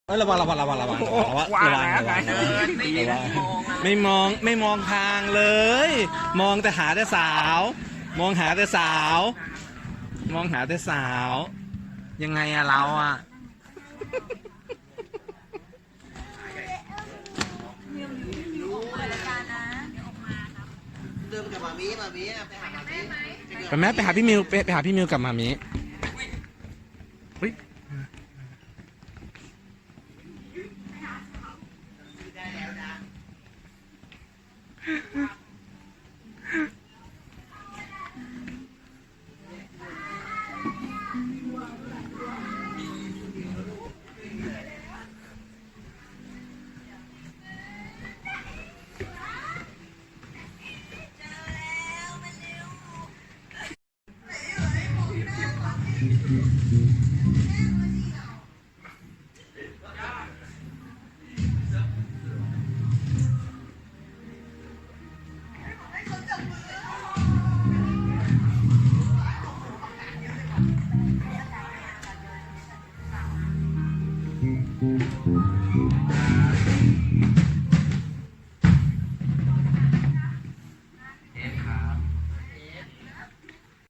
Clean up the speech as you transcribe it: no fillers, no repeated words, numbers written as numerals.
ระวังไม่มองทางเลย มองแต่หาแต่สาว มองหาแต่สาว มองหาแต่สาว ยังไงอะเราอะเดินกับมามีไปหามามี ไปแม่ไปหาพี่มิวไปหาพี่มิวกับมามิเฮ้ย